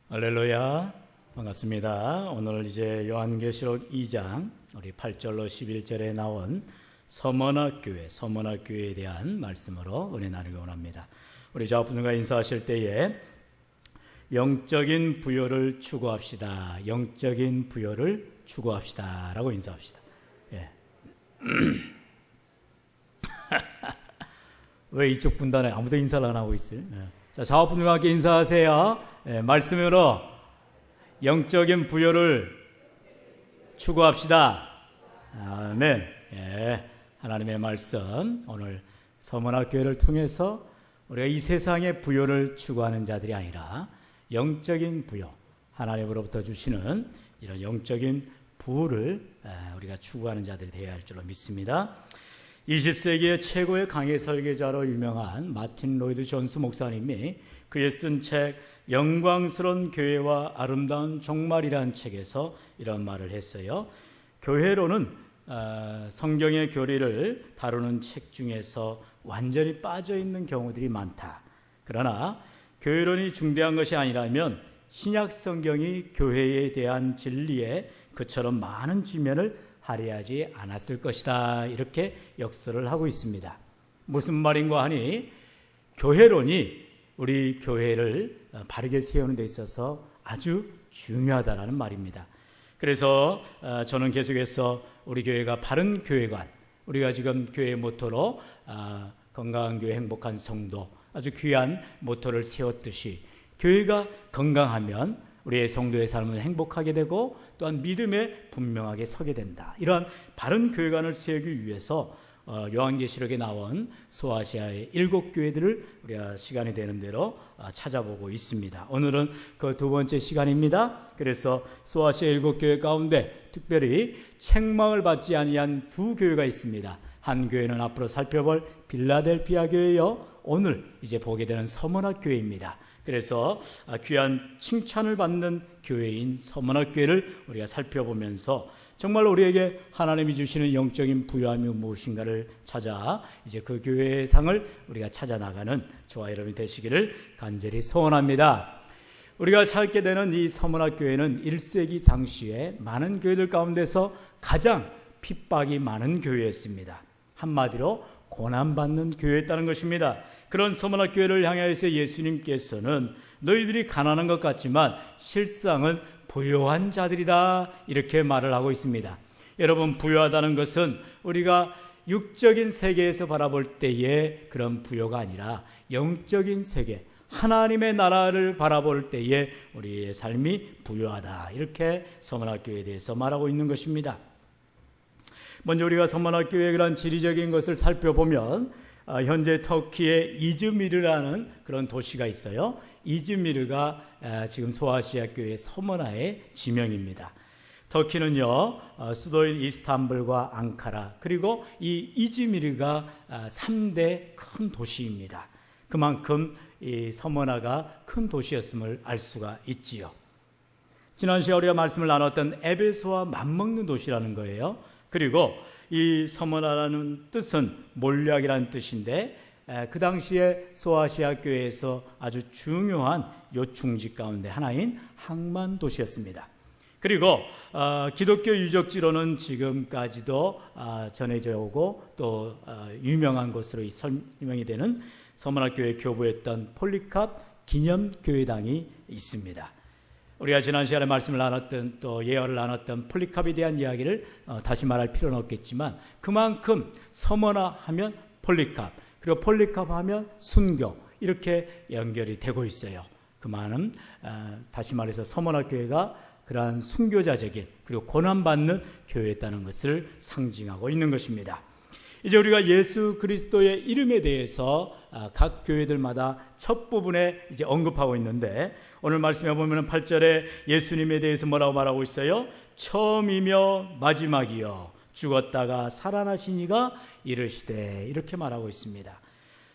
할렐루야, 반갑습니다. 오늘 이제 요한계시록 2장 우리 8절로 11절에 나온 서머나교회에 대한 말씀으로 은혜 나누기 원합니다. 우리 자분들과 인사하실 때에 영적인 부요를 추구합시다. 영적인 부요를 추구합시다 라고 인사합시다. 예. 왜 이쪽 분단에 아무도 인사를 안 하고 있어요? 예. 자, 자분들과 함께 인사하세요. 예, 말씀으로 영적인 부요를 추구합시다. 아멘. 예, 하나님의 말씀 오늘 서문학교회를 통해서 우리가 이 세상의 부요를 추구하는 자들이 아니라 영적인 부요, 하나님으로부터 주시는 이런 영적인 부를 우리가 추구하는 자들이 되어야 할 줄로 믿습니다. 20세기의 최고의 강해 설계자로 유명한 마틴 로이드 존스 목사님이 그의 쓴 책 영광스러운 교회와 아름다운 종말이라는 책에서 이런 말을 했어요. 교회로는 성경의 교리를 다루는 책 중에서 완전히 빠져있는 경우들이 많다. 그러나 교회론이 중대한 것이 아니라면 신약 성경이 교회에 대한 진리에 그처럼 많은 지면을 할애하지 않았을 것이다. 이렇게 역설을 하고 있습니다. 무슨 말인가 하니 교회론이 우리 교회를 바르게 세우는 데 있어서 아주 중요하다라는 말입니다. 그래서 저는 계속해서 우리 교회가 바른 교회관, 우리가 지금 교회의 모토로 건강한 교회 행복한 성도, 아주 귀한 모토를 세웠듯이 교회가 건강하면 우리의 성도의 삶은 행복하게 되고 또한 믿음에 분명하게 서게 된다. 이러한 바른 교회관을 세우기 위해서 요한계시록에 나온 소아시아의 7교회들을 우리가 시간이 되는 대로 찾아보고 있습니다. 오늘은 그 두 번째 시간입니다. 그래서 소아시아 7교회 가운데 특별히 책망을 받지 아니한 두 교회가 있습니다. 한 교회는 앞으로 살펴볼 빌라델피아 교회요, 오늘 이제 보게 되는 서머나 교회입니다. 그래서 귀한 칭찬을 받는 교회인 서머나 교회를 우리가 살펴보면서 정말 우리에게 하나님이 주시는 영적인 부요함이 무엇인가를 찾아 이제 그 교회의 상을 우리가 찾아 나가는 저와 여러분이 되시기를 간절히 소원합니다. 우리가 살게 되는 이 서머나 교회는 1세기 당시에 많은 교회들 가운데서 가장 핍박이 많은 교회였습니다. 한마디로 고난받는 교회였다는 것입니다. 그런 서머나 교회를 향하여서 예수님께서는 너희들이 가난한 것 같지만 실상은 부요한 자들이다, 이렇게 말을 하고 있습니다. 여러분, 부요하다는 것은 우리가 육적인 세계에서 바라볼 때의 그런 부요가 아니라 영적인 세계, 하나님의 나라를 바라볼 때에 우리의 삶이 부요하다, 이렇게 서머나 교회에 대해서 말하고 있는 것입니다. 먼저 우리가 서머나 교회의 그런 지리적인 것을 살펴보면 현재 터키의 이즈미르라는 그런 도시가 있어요. 이즈미르가 지금 소아시아 교회 서머나의 지명입니다. 터키는요, 수도인 이스탄불과 앙카라, 그리고 이 이즈미르가 3대 큰 도시입니다. 그만큼 이 서머나가 큰 도시였음을 알 수가 있지요. 지난 시간에 우리가 말씀을 나눴던 에베소와 맞먹는 도시라는 거예요. 그리고 이 서머나라는 뜻은 몰약이라는 뜻인데 그 당시에 소아시아 교회에서 아주 중요한 요충지 가운데 하나인 항만 도시였습니다. 그리고 기독교 유적지로는 지금까지도 전해져 오고 또 유명한 곳으로 설명이 되는 서머나 교회 교부였던 폴리캅 기념교회당이 있습니다. 우리가 지난 시간에 말씀을 나눴던 또 예언을 나눴던 폴리캅에 대한 이야기를 다시 말할 필요는 없겠지만 그만큼 서머나 하면 폴리캅, 그리고 폴리캅 하면 순교, 이렇게 연결이 되고 있어요. 그 말은 다시 말해서 서머나 교회가 그러한 순교자적인 그리고 고난받는 교회였다는 것을 상징하고 있는 것입니다. 이제 우리가 예수 그리스도의 이름에 대해서 각 교회들마다 첫 부분에 이제 언급하고 있는데 오늘 말씀해 보면 8절에 예수님에 대해서 뭐라고 말하고 있어요? 처음이며 마지막이요 죽었다가 살아나신 이가 이르시되, 이렇게 말하고 있습니다.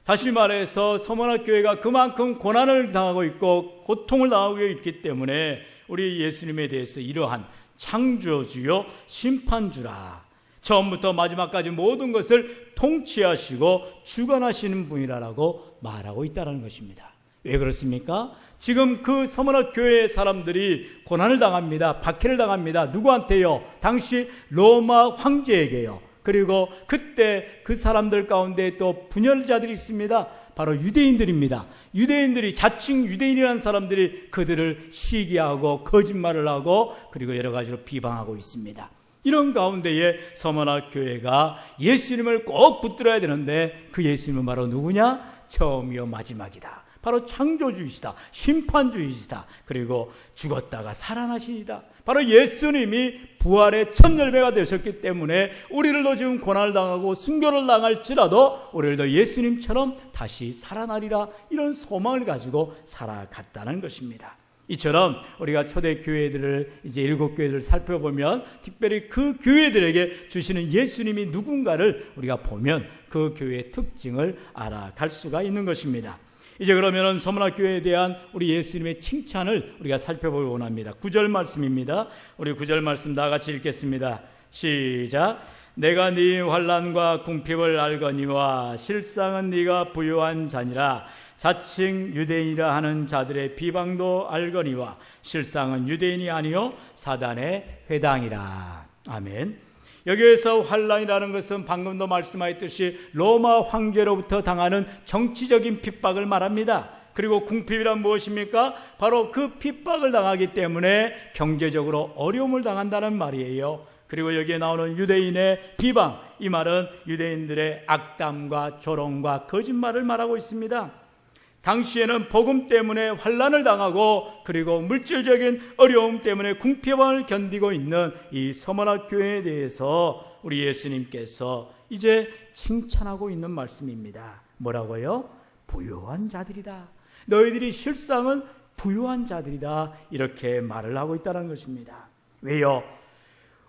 다시 말해서 서머나 교회가 그만큼 고난을 당하고 있고 고통을 당하고 있기 때문에 우리 예수님에 대해서 이러한 창조주요 심판주라, 처음부터 마지막까지 모든 것을 통치하시고 주관하시는 분이라고 말하고 있다는 것입니다. 왜 그렇습니까? 지금 그 서머나 교회의 사람들이 고난을 당합니다. 박해를 당합니다. 누구한테요? 당시 로마 황제에게요. 그리고 그때 그 사람들 가운데 또 분열자들이 있습니다. 바로 유대인들입니다. 유대인들이, 자칭 유대인이라는 사람들이 그들을 시기하고 거짓말을 하고 그리고 여러 가지로 비방하고 있습니다. 이런 가운데에 서머나 교회가 예수님을 꼭 붙들어야 되는데 그 예수님은 바로 누구냐? 처음이요 마지막이다. 바로 창조주이시다. 심판주이시다. 그리고 죽었다가 살아나시다. 바로 예수님이 부활의 첫 열매가 되셨기 때문에 우리들도 지금 고난을 당하고 순교를 당할지라도 우리들도 예수님처럼 다시 살아나리라, 이런 소망을 가지고 살아갔다는 것입니다. 이처럼 우리가 초대 교회들을 이제 7교회들을 살펴보면 특별히 그 교회들에게 주시는 예수님이 누군가를 우리가 보면 그 교회의 특징을 알아갈 수가 있는 것입니다. 이제 그러면은 서머나 교회에 대한 우리 예수님의 칭찬을 우리가 살펴보기 원합니다. 9절 말씀입니다. 우리 9절 말씀 다 같이 읽겠습니다. 시작. 내가 네 환난과 궁핍을 알거니와 실상은 네가 부요한 자니라. 자칭 유대인이라 하는 자들의 비방도 알거니와 실상은 유대인이 아니요 사단의 회당이라. 아멘. 여기에서 환난이라는 것은 방금도 말씀하셨듯이 로마 황제로부터 당하는 정치적인 핍박을 말합니다. 그리고 궁핍이란 무엇입니까? 바로 그 핍박을 당하기 때문에 경제적으로 어려움을 당한다는 말이에요. 그리고 여기에 나오는 유대인의 비방, 이 말은 유대인들의 악담과 조롱과 거짓말을 말하고 있습니다. 당시에는 복음 때문에 환난을 당하고 그리고 물질적인 어려움 때문에 궁핍을 견디고 있는 이 서머나 교회에 대해서 우리 예수님께서 이제 칭찬하고 있는 말씀입니다. 뭐라고요? 부요한 자들이다. 너희들이 실상은 부요한 자들이다. 이렇게 말을 하고 있다는 것입니다. 왜요?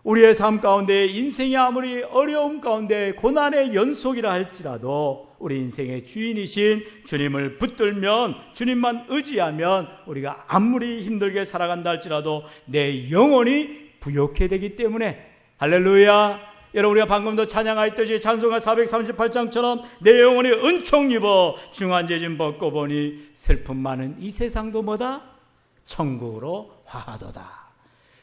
우리의 삶 가운데 인생이 아무리 어려움 가운데 고난의 연속이라 할지라도 우리 인생의 주인이신 주님을 붙들면, 주님만 의지하면 우리가 아무리 힘들게 살아간다 할지라도 내 영혼이 부요케 되기 때문에, 할렐루야. 여러분, 우리가 방금도 찬양하였듯이 찬송가 438장처럼 내 영혼이 은총 입어 중한 죄짐 벗고 보니 슬픔 많은 이 세상도 뭐다? 천국으로 화하도다.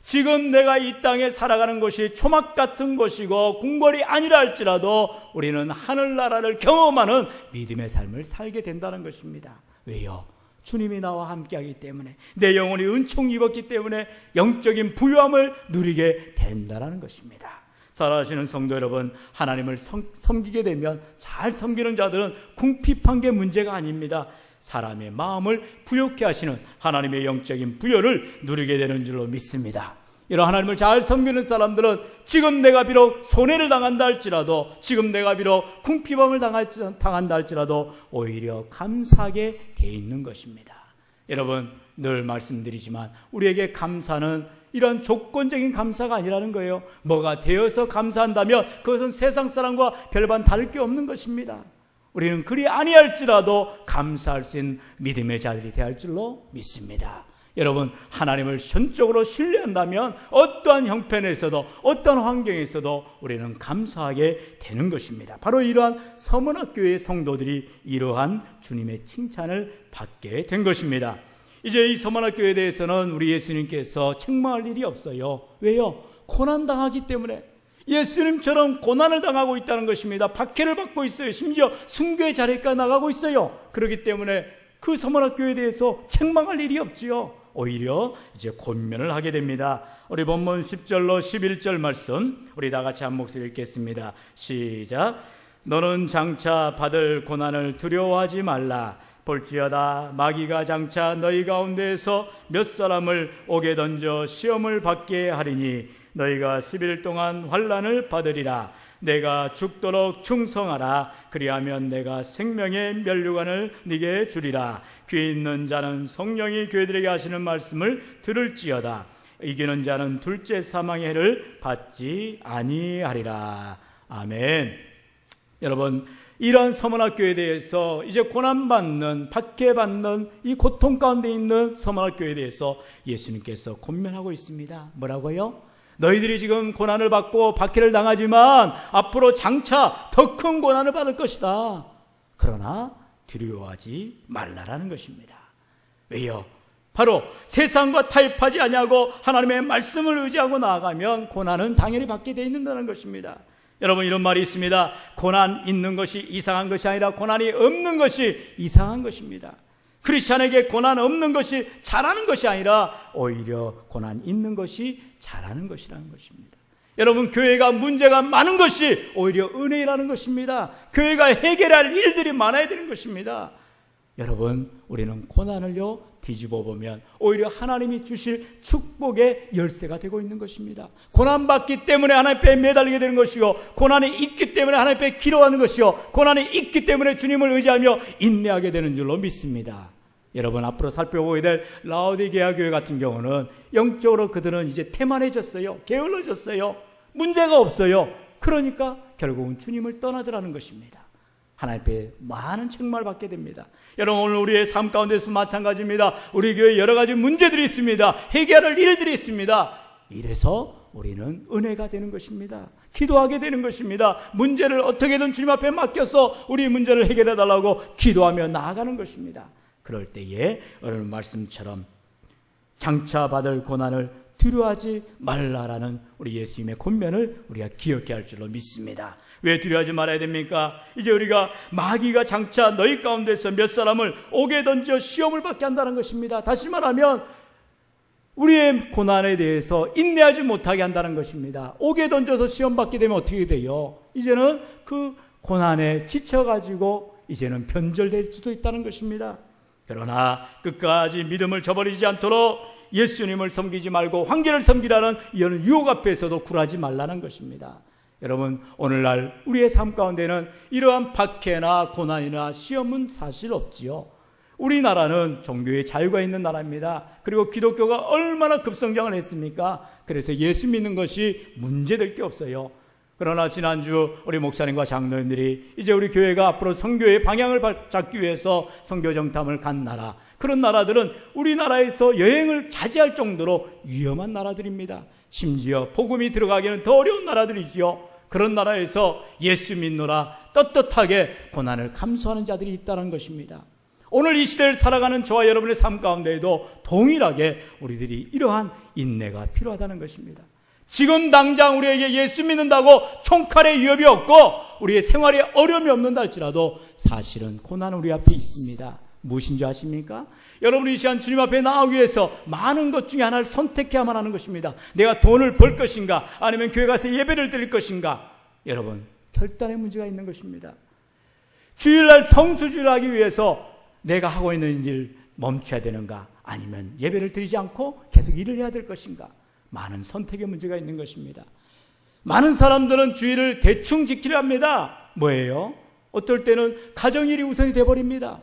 지금 내가 이 땅에 살아가는 것이 초막 같은 것이고 궁궐이 아니라 할지라도 우리는 하늘나라를 경험하는 믿음의 삶을 살게 된다는 것입니다. 왜요? 주님이 나와 함께하기 때문에, 내 영혼이 은총 입었기 때문에 영적인 부유함을 누리게 된다는 것입니다. 사랑하시는 성도 여러분, 하나님을 섬기게 되면, 잘 섬기는 자들은 궁핍한 게 문제가 아닙니다. 사람의 마음을 부요케 하시는 하나님의 영적인 부요를 누리게 되는 줄로 믿습니다. 이런 하나님을 잘 섬기는 사람들은 지금 내가 비록 손해를 당한다 할지라도, 지금 내가 비록 궁핍함을 당한다 할지라도 오히려 감사하게 돼 있는 것입니다. 여러분, 늘 말씀드리지만 우리에게 감사는 이런 조건적인 감사가 아니라는 거예요. 뭐가 되어서 감사한다면 그것은 세상 사람과 별반 다를 게 없는 것입니다. 우리는 그리 아니할지라도 감사할 수 있는 믿음의 자들이 되할 줄로 믿습니다. 여러분, 하나님을 전적으로 신뢰한다면 어떠한 형편에서도 어떠한 환경에서도 우리는 감사하게 되는 것입니다. 바로 이러한 서머나 교회의 성도들이 이러한 주님의 칭찬을 받게 된 것입니다. 이제 이 서머나 교회에 대해서는 우리 예수님께서 책망할 일이 없어요. 왜요? 고난당하기 때문에. 예수님처럼 고난을 당하고 있다는 것입니다. 박해를 받고 있어요. 심지어 순교의 자리까지 나가고 있어요. 그렇기 때문에 그 서머나 교회에 대해서 책망할 일이 없지요. 오히려 이제 권면을 하게 됩니다. 우리 본문 10절로 11절 말씀 우리 다 같이 한 목소리 읽겠습니다. 시작. 너는 장차 받을 고난을 두려워하지 말라. 볼지어다 마귀가 장차 너희 가운데에서 몇 사람을 옥에 던져 시험을 받게 하리니 너희가 10일 동안 환난을 받으리라. 내가 죽도록 충성하라. 그리하면 내가 생명의 면류관을 네게 주리라. 귀 있는 자는 성령이 교회들에게 하시는 말씀을 들을지어다. 이기는 자는 둘째 사망의 해를 받지 아니하리라. 아멘. 여러분, 이러한 서머나 교회에 대해서 이제 고난받는, 박해받는 이 고통 가운데 있는 서머나 교회에 대해서 예수님께서 권면하고 있습니다. 뭐라고요? 너희들이 지금 고난을 받고 박해를 당하지만 앞으로 장차 더 큰 고난을 받을 것이다. 그러나 두려워하지 말라라는 것입니다. 왜요? 바로 세상과 타협하지 아니하고 하나님의 말씀을 의지하고 나아가면 고난은 당연히 받게 되어 있는다는 것입니다. 여러분, 이런 말이 있습니다. 고난 있는 것이 이상한 것이 아니라 고난이 없는 것이 이상한 것입니다. 크리스찬에게 고난 없는 것이 잘하는 것이 아니라 오히려 고난 있는 것이 잘하는 것이라는 것입니다. 여러분, 교회가 문제가 많은 것이 오히려 은혜라는 것입니다. 교회가 해결할 일들이 많아야 되는 것입니다. 여러분, 우리는 고난을요 뒤집어 보면 오히려 하나님이 주실 축복의 열쇠가 되고 있는 것입니다. 고난받기 때문에 하나님 앞에 매달리게 되는 것이요, 고난이 있기 때문에 하나님 앞에 기도하는 것이요, 고난이 있기 때문에 주님을 의지하며 인내하게 되는 줄로 믿습니다. 여러분, 앞으로 살펴보게 될 라오디게아 교회 같은 경우는 영적으로 그들은 이제 태만해졌어요. 게을러졌어요. 문제가 없어요. 그러니까 결국은 주님을 떠나더라는 것입니다. 하나님 앞에 많은 책망을 받게 됩니다. 여러분, 오늘 우리의 삶 가운데서 마찬가지입니다. 우리 교회에 여러 가지 문제들이 있습니다. 해결할 일들이 있습니다. 이래서 우리는 은혜가 되는 것입니다. 기도하게 되는 것입니다. 문제를 어떻게든 주님 앞에 맡겨서 우리 문제를 해결해 달라고 기도하며 나아가는 것입니다. 그럴 때에 오늘 말씀처럼 장차 받을 고난을 두려워하지 말라라는 우리 예수님의 권면을 우리가 기억해야 할 줄로 믿습니다. 왜 두려워하지 말아야 됩니까? 이제 우리가 마귀가 장차 너희 가운데서 몇 사람을 옥에 던져 시험을 받게 한다는 것입니다. 다시 말하면 우리의 고난에 대해서 인내하지 못하게 한다는 것입니다. 옥에 던져서 시험 받게 되면 어떻게 돼요? 이제는 그 고난에 지쳐가지고 이제는 변절될 수도 있다는 것입니다. 그러나 끝까지 믿음을 저버리지 않도록 예수님을 섬기지 말고 황제를 섬기라는 이런 유혹 앞에서도 굴하지 말라는 것입니다. 여러분, 오늘날 우리의 삶 가운데는 이러한 박해나 고난이나 시험은 사실 없지요. 우리나라는 종교의 자유가 있는 나라입니다. 그리고 기독교가 얼마나 급성장을 했습니까? 그래서 예수 믿는 것이 문제될 게 없어요. 그러나 지난주 우리 목사님과 장로님들이 이제 우리 교회가 앞으로 선교의 방향을 잡기 위해서 선교 정탐을 간 나라, 그런 나라들은 우리나라에서 여행을 자제할 정도로 위험한 나라들입니다. 심지어 복음이 들어가기는 더 어려운 나라들이지요. 그런 나라에서 예수 믿노라 떳떳하게 고난을 감수하는 자들이 있다는 것입니다. 오늘 이 시대를 살아가는 저와 여러분의 삶 가운데에도 동일하게 우리들이 이러한 인내가 필요하다는 것입니다. 지금 당장 우리에게 예수 믿는다고 총칼의 위협이 없고 우리의 생활에 어려움이 없는다 할지라도 사실은 고난은 우리 앞에 있습니다. 무엇인 줄 아십니까? 여러분이 이 시간 주님 앞에 나오기 위해서 많은 것 중에 하나를 선택해야만 하는 것입니다. 내가 돈을 벌 것인가, 아니면 교회 가서 예배를 드릴 것인가. 여러분, 결단의 문제가 있는 것입니다. 주일날 성수주를 하기 위해서 내가 하고 있는 일 멈춰야 되는가, 아니면 예배를 드리지 않고 계속 일을 해야 될 것인가. 많은 선택의 문제가 있는 것입니다. 많은 사람들은 주일을 대충 지키려 합니다. 뭐예요? 어떨 때는 가정일이 우선이 되어버립니다.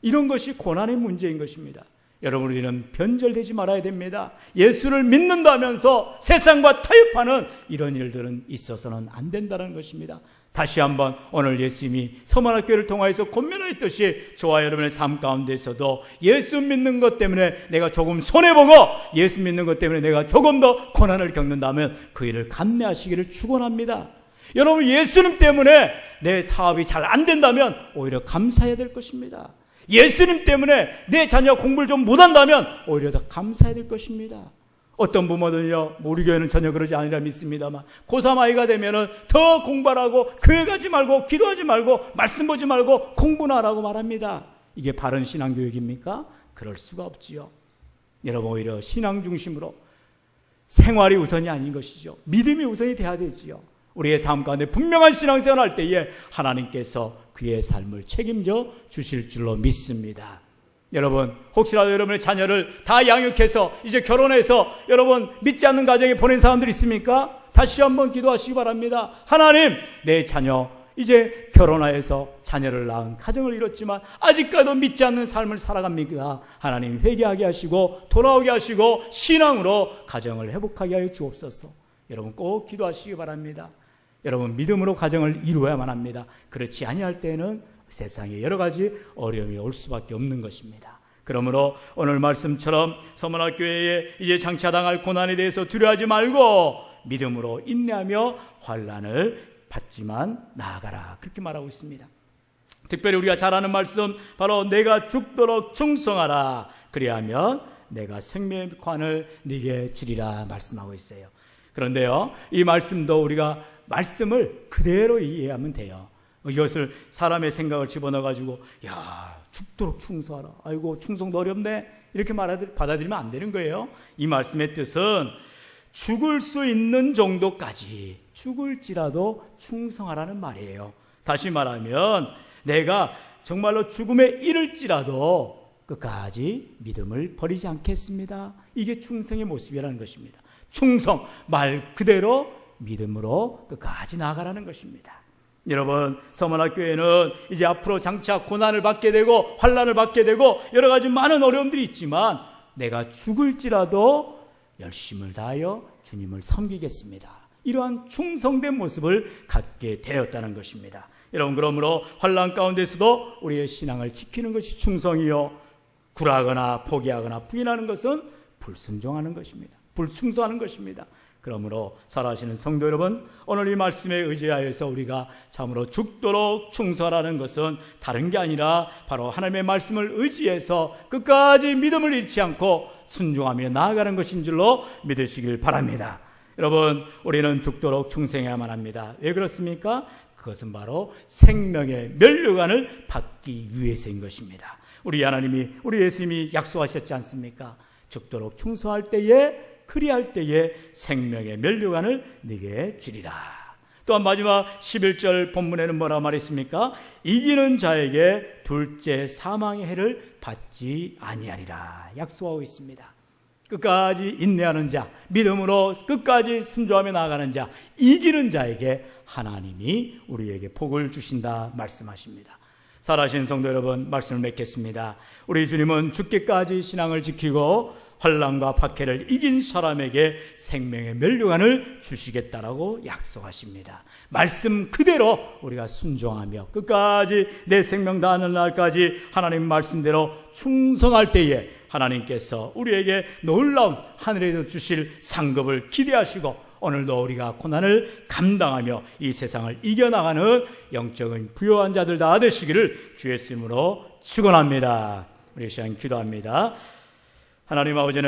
이런 것이 고난의 문제인 것입니다. 여러분, 우리는 변절되지 말아야 됩니다. 예수를 믿는다면서 세상과 타협하는 이런 일들은 있어서는 안 된다는 것입니다. 다시 한번 오늘 예수님이 서문학교를 통하여서 권면하였듯이 저와 여러분의 삶 가운데서도 예수 믿는 것 때문에 내가 조금 손해보고 예수 믿는 것 때문에 내가 조금 더 고난을 겪는다면 그 일을 감내하시기를 축원합니다. 여러분, 예수님 때문에 내 사업이 잘 안 된다면 오히려 감사해야 될 것입니다. 예수님 때문에 내 자녀가 공부를 좀 못한다면 오히려 더 감사해야 될 것입니다. 어떤 부모들은요, 우리 교회는 전혀 그러지 않으리라 믿습니다만 고3 아이가 되면은 더 공부를 하고 교회 가지 말고 기도하지 말고 말씀 보지 말고 공부나 하라고 말합니다. 이게 바른 신앙교육입니까? 그럴 수가 없지요. 여러분, 오히려 신앙 중심으로 생활이 우선이 아닌 것이죠. 믿음이 우선이 돼야 되지요. 우리의 삶 가운데 분명한 신앙생활을 할 때에 하나님께서 그의 삶을 책임져 주실 줄로 믿습니다. 여러분, 혹시라도 여러분의 자녀를 다 양육해서 이제 결혼해서 여러분 믿지 않는 가정에 보낸 사람들 있습니까? 다시 한번 기도하시기 바랍니다. 하나님, 내 자녀 이제 결혼하여서 자녀를 낳은 가정을 이뤘지만 아직까지도 믿지 않는 삶을 살아갑니다. 하나님, 회개하게 하시고 돌아오게 하시고 신앙으로 가정을 회복하게 하여 주옵소서. 여러분, 꼭 기도하시기 바랍니다. 여러분, 믿음으로 가정을 이루어야만 합니다. 그렇지 아니할 때는 세상에 여러 가지 어려움이 올 수밖에 없는 것입니다. 그러므로 오늘 말씀처럼 서문학교회에 이제 장차당할 고난에 대해서 두려워하지 말고 믿음으로 인내하며 환난을 받지만 나아가라, 그렇게 말하고 있습니다. 특별히 우리가 잘 아는 말씀, 바로 내가 죽도록 충성하라. 그리하면 내가 생명의 관을 네게 주리라 말씀하고 있어요. 그런데요, 이 말씀도 우리가 말씀을 그대로 이해하면 돼요. 이것을 사람의 생각을 집어넣어가지고 야, 죽도록 충성하라, 아이고 충성도 어렵네, 이렇게 받아들이면 안 되는 거예요. 이 말씀의 뜻은 죽을 수 있는 정도까지, 죽을지라도 충성하라는 말이에요. 다시 말하면 내가 정말로 죽음에 이를지라도 끝까지 믿음을 버리지 않겠습니다. 이게 충성의 모습이라는 것입니다. 충성, 말 그대로 믿음으로 끝까지 나아가라는 것입니다. 여러분, 서문학교회는 이제 앞으로 장차 고난을 받게 되고 환난을 받게 되고 여러 가지 많은 어려움들이 있지만 내가 죽을지라도 열심을 다하여 주님을 섬기겠습니다. 이러한 충성된 모습을 갖게 되었다는 것입니다. 여러분, 그러므로 환난 가운데서도 우리의 신앙을 지키는 것이 충성이요, 굴하거나 포기하거나 부인하는 것은 불순종하는 것입니다. 불충성하는 것입니다. 그러므로 살아가시는 성도 여러분, 오늘 이 말씀에 의지하여서 우리가 참으로 죽도록 충성하라는 것은 다른 게 아니라 바로 하나님의 말씀을 의지해서 끝까지 믿음을 잃지 않고 순종하며 나아가는 것인 줄로 믿으시길 바랍니다. 여러분, 우리는 죽도록 충성해야만 합니다. 왜 그렇습니까? 그것은 바로 생명의 면류관을 받기 위해서인 것입니다. 우리 하나님이, 우리 예수님이 약속하셨지 않습니까? 죽도록 충성할 때에, 그리할 때에 생명의 면류관을 네게 주리라. 또한 마지막 11절 본문에는 뭐라 말했습니까? 이기는 자에게 둘째 사망의 해를 받지 아니하리라 약속하고 있습니다. 끝까지 인내하는 자, 믿음으로 끝까지 순종하며 나아가는 자, 이기는 자에게 하나님이 우리에게 복을 주신다 말씀하십니다. 살아계신 성도 여러분, 말씀을 맺겠습니다. 우리 주님은 죽기까지 신앙을 지키고 환난과 박해를 이긴 사람에게 생명의 면류관을 주시겠다라고 약속하십니다. 말씀 그대로 우리가 순종하며 끝까지 내 생명 다하는 날까지 하나님 말씀대로 충성할 때에 하나님께서 우리에게 놀라운 하늘에서 주실 상급을 기대하시고 오늘도 우리가 고난을 감당하며 이 세상을 이겨나가는 영적인 부요한 자들 다 되시기를 주의 이름으로 축원합니다. 우리 시간 기도합니다. 하나님 아버지는